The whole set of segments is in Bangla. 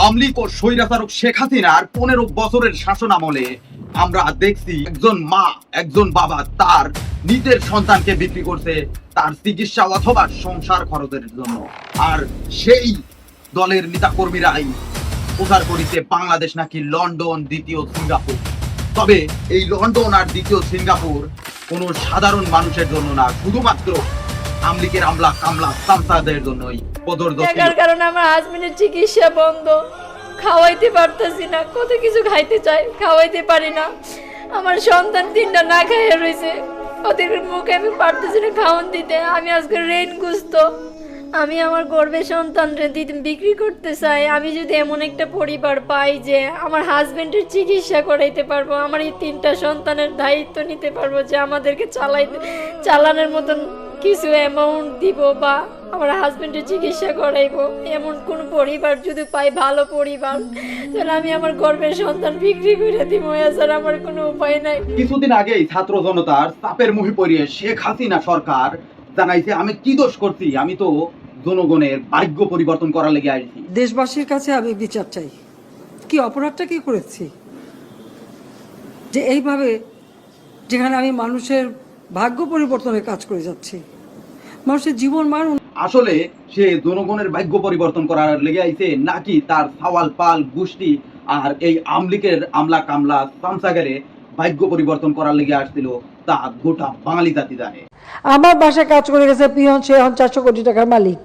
আমলিক ও স্বৈরাচারক শেখ হাসিনার 15 বছরের শাসন আমলে আমরা দেখছি একজন মা একজন বাবা তার নিজের সন্তানকে বিক্রি করছে তার চিকিৎসা অথবা সংসার খরচের জন্য। আর সেই দলের নেতা কর্মীরাই প্রচার করিতে বাংলাদেশ নাকি লন্ডন দ্বিতীয় সিঙ্গাপুর। তবে এই লন্ডন আর দ্বিতীয় সিঙ্গাপুর কোনো সাধারণ মানুষের জন্য না, শুধুমাত্র আমলিকের আমলা কামলা সামসাদের জন্যই প্রযোজ্য ছিল। টাকার কারণে আমার হাজবেন্ডের চিকিৎসা বন্ধ, খাওয়াইতে পারতেছি না, কত কিছু খাইতে চাই খাওয়াইতে পারি না। আমার সন্তান 3টা না খাইয়ে রয়েছে, ওদের মুখে আমি পারতেছি না খাওয়ান দিতে। আমি আজকে রেন গুস্ত, আমি আমার গর্ভের সন্তানরে বিক্রি করতে চাই। আমি যদি এমন একটা পরিবার পাই যে আমার হাজবেন্ডের চিকিৎসা করাইতে পারবো, আমার এই 3টা সন্তানের দায়িত্ব নিতে পারবো, যে আমাদেরকে চালানোর মতন কিছু অ্যামাউন্ট দিব বা আমার হাজবেন্ডের চিকিৎসা করাইবো, এমন কোন পরিবার যদি পাই, ভালো পরিবার, তাহলে আমি আমার গর্ভের সন্তান বিক্রি করে দিব। এছাড়া আমার কোনো উপায় নাই। কিছুদিন আগেই ছাত্র জনতার চাপের মুখে পড়িয়ে শেখ হাসিনা সরকার জানাইছে আমি কি দোষ করছি, আমি তো জনগণের ভাগ্য পরিবর্তন করার লেগে আইছি। দেশবাসীর কাছে আমি বিচার চাই, কি অপরাধটা কি করেছি যে এইভাবে, যেখানে আমি মানুষের ভাগ্য পরিবর্তনের কাজ করে যাচ্ছি, মানুষের জীবন মান। আসলে সে জনগণের ভাগ্য পরিবর্তন করার লেগে আইছে নাকি তার সাওয়াল পাল গোষ্ঠী আর এই আমলিকের আমলা কামলা সামসাগারে ভাগ্য পরিবর্তন করার লেগে আসছিল তা গোটা বাঙালি জাতি জানে। আমার বাসায় কাজ করে গেছে পিয়ন, সে এখন 400 কোটি টাকার মালিক।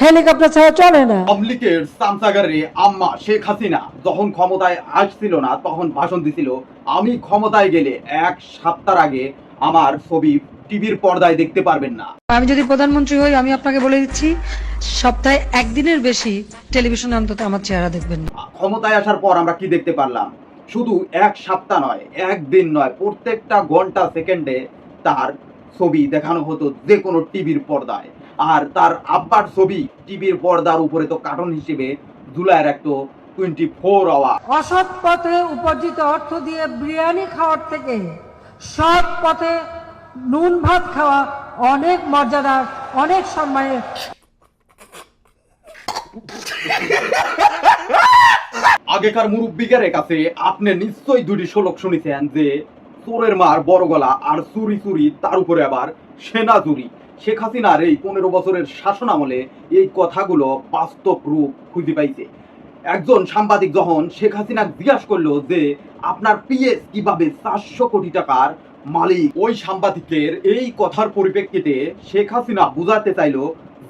হেলিকপ্টার ছাড়া চলে না। আমলিকের সামসাগারে আম্মা শেখ হাসিনা যখন ক্ষমতায় আসছিল না তখন ভাষণ দিছিল, আমি ক্ষমতায় গেলে 1 সপ্তাহ আগে আমার ছবি টিভির পর্দায় দেখতে পারবেন না। আমি যদি প্রধানমন্ত্রী হই, আমি আপনাকে বলে দিচ্ছি, সপ্তাহে 1 দিনের বেশি টেলিভিশনে অন্তত আমার চেহারা দেখবেন না। ক্ষমতায় আসার পর আমরা কি দেখতে পারলাম? শুধু 1 সপ্তাহ নয়, 1 দিন নয়, প্রত্যেকটা ঘন্টা সেকেন্ডে তার ছবি দেখানো হতো যে কোনো টিভির পর্দায়। আর তার আব্বার ছবি টিভির পর্দার উপরে তো কার্টুন হিসেবে ঝুলায় রাখতো 24 আওয়ার। অসৎ পথে উপার্জিত অর্থ দিয়ে বিরিয়ানি খাওয়ার থেকে সৎ পথে নুন ভাত খাওয়া অনেক মর্যাদার, অনেক সম্মানের। আগেকার মুরব্বিদের কাছে আপনি নিশ্চয়ই 2টি শ্লোক শুনেছেন যে চোরের মার বড় গলা আর চুরি চুরি তার উপরে আবার সেনা চুরি। শেখ হাসিনার এই 15 বছরের শাসন আমলে এই কথাগুলো বাস্তব রূপ খুঁজে পাইছে। একজন সাংবাদিক যখন শেখ হাসিনা জিজ্ঞাসা করলো যে আপনার পিএস কিভাবে 400 কোটি টাকার মালিক, ওই সাংবাদিকের এই কথার পরিপ্রেক্ষিতে শেখ হাসিনা বুঝাতে চাইলো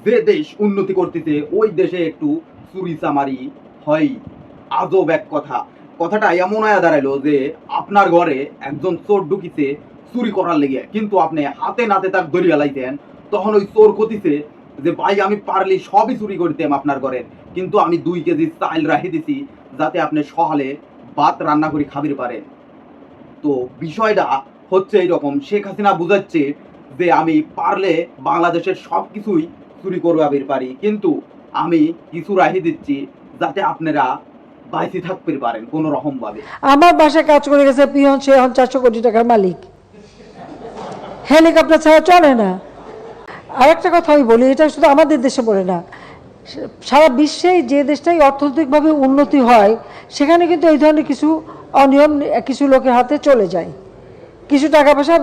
যে দেশ উন্নতি করতেছে ওই দেশে একটু চুরি চামারি হয়। আজব এক কথা। কথাটা এমন হয়ে দাঁড়াইলো যে আপনার ঘরে একজন চোর ঢুকিছে চুরি করার লেগে, কিন্তু আপনি হাতে নাতে তাক ধরিয়া লাইতেন, তখন ওই চোর কতিছে যে ভাই আমি পারলে সবই চুরি করতাম আপনার ঘরের, কিন্তু আমি 2 কেজি চাল রাখি দিছি যাতে আপনি সকালে ভাত রান্না করে খাবির পারেন। তো বিষয়টা হচ্ছে এইরকম, শেখ হাসিনা বুঝাচ্ছে যে আমি পারলে বাংলাদেশের সব কিছুই চুরি করবে পারি, কিন্তু আমি কিছু রাখি দিচ্ছি যাতে আপনারা বাইসে থাকতে পারেন কোন রকম ভাবে। আমার বাসায় কাজ করে গেছে পিয়ন, সে এখন 400 কোটি টাকার মালিক। হেলিকপ্টার ছাড়া চলে না। আর একটা কথা আমি বলি, এটা শুধু আমাদের দেশে বলে না, সারা বিশ্বেই যে দেশটাই অর্থনৈতিকভাবে উন্নতি হয় সেখানে কিন্তু এই ধরনের কিছু অনিয়ম কিছু লোকের হাতে চলে যায়। কিছু টাকা পয়সা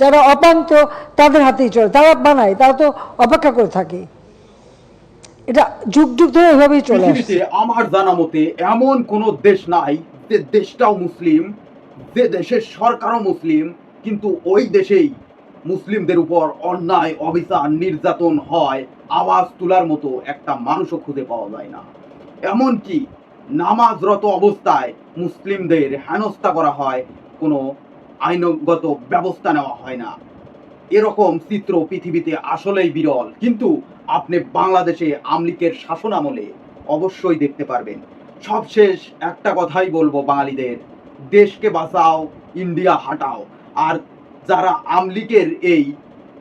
যারা অপান্ত তাদের হাতেই চলে, তারা বানায়, তারা তো অপেক্ষা করে থাকে। এটা যুগ যুগ ধরে এভাবেই চলে আসছে। আমার জানা মতে এমন কোন দেশ নাই যে দেশটাও মুসলিম, যে দেশের সরকারও মুসলিম, কিন্তু ওই দেশেই মুসলিমদের উপর অন্যায় অবিচার নির্যাতন হয় আওয়াজ তোলার মতো একটা মানুষও খুঁজে পাওয়া যায় না। এমনকি নামাজরত অবস্থায় মুসলিমদের হেনস্থা করা হয়, কোনো আইনগত ব্যবস্থা নেওয়া হয় না। এরকম চিত্র পৃথিবীতে আসলেই বিরল, কিন্তু আপনি বাংলাদেশে আমলিকের শাসন আমলে অবশ্যই দেখতে পারবেন। সবশেষ একটা কথাই বলবো বাঙালিদের, দেশকে বাঁচাও, ইন্ডিয়া হাটাও। আর যারা আমলিকের এই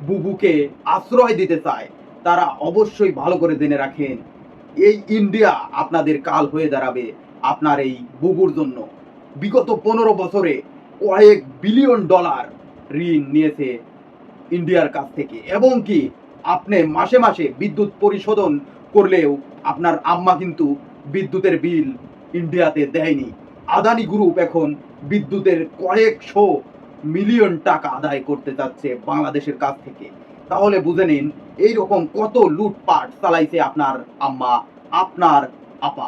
বুবুকে আশ্রয় দিতে চায় তারা অবশ্যই ভালো করে জেনে রাখেন, এই ইন্ডিয়া আপনাদের কাল হয়ে দাঁড়াবে আপনার এই বুবুর জন্য। বিগত 15 বছরে কয়েক বিলিয়ন ডলার ঋণ নিয়েছে ইন্ডিয়ার কাছ থেকে, এবং কি আপনি মাসে মাসে বিদ্যুৎ পরিশোধন করলেও আপনার আম্মা কিন্তু বিদ্যুতের বিল ইন্ডিয়াতে দেয়নি। আদানি গ্রুপ এখন বিদ্যুতের কয়েকশো মিলিয়ন টাকা আদায় করতে যাচ্ছে বাংলাদেশের কাছ থেকে। তাহলে বুঝে নিন এইরকম কত লুটপাট চালাইছে আপনার আম্মা, আপনার আপা।